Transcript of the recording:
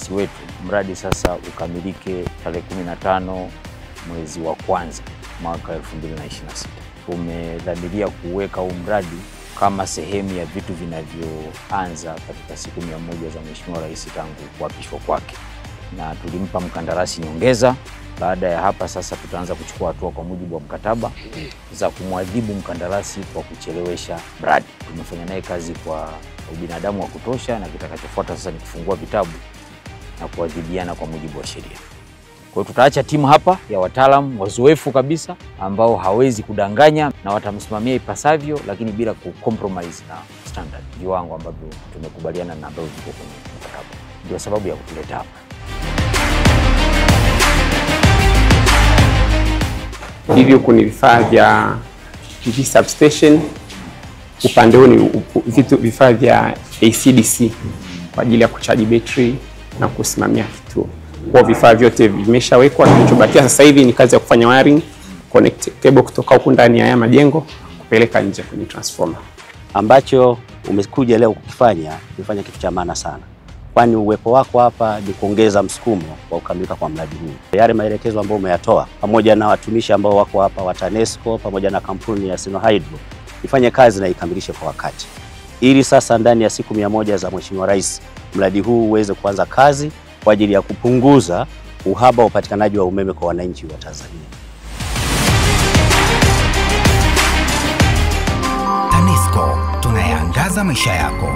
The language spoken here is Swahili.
mkandarasi wetu mradi sasa ukamilike tarehe 15 mwezi wa kwanza mwaka 2026. Tumedhamiria kuweka huu mradi kama sehemu ya vitu vinavyoanza katika siku 100 za Mheshimiwa Rais tangu kuapishwa kwake, na tulimpa mkandarasi nyongeza. Baada ya hapa sasa tutaanza kuchukua hatua kwa mujibu wa mkataba za kumwadhibu mkandarasi kwa kuchelewesha mradi. Tumefanya naye kazi kwa ubinadamu wa kutosha, na kitakachofuata sasa ni kufungua vitabu na kuadhibiana kwa mujibu wa sheria. Kwa hiyo tutaacha timu hapa ya wataalamu wazoefu kabisa ambao hawezi kudanganya, na watamsimamia ipasavyo, lakini bila kucompromise na standard viwango ambavyo tumekubaliana na ambavyo viko kwenye mkataba. Ndio sababu ya kutuleta hapa. Hivyo kuna vifaa vya PV substation, upande huu ni vifaa vya ACDC kwa ajili ya kuchaji betri na kusimamia kituo. Kwa vifaa vyote vimeshawekwa, kilichobakia sasa hivi ni kazi ya kufanya wiring, connect cable kutoka huko ndani ya haya majengo kupeleka nje kwenye transformer. Ambacho umekuja leo kukifanya kitu cha maana sana, kwani uwepo wako hapa ni kuongeza msukumo wa kukamilika kwa mradi huu. Yale maelekezo ambayo umeyatoa pamoja na watumishi ambao wako hapa wa TANESCO pamoja na kampuni ya Sinohydro ifanye kazi na ikamilishe kwa wakati, ili sasa ndani ya siku 100 za Mheshimiwa Rais mradi huu uweze kuanza kazi kwa ajili ya kupunguza uhaba wa upatikanaji wa umeme kwa wananchi wa Tanzania. TANESCO, tunayaangaza maisha yako.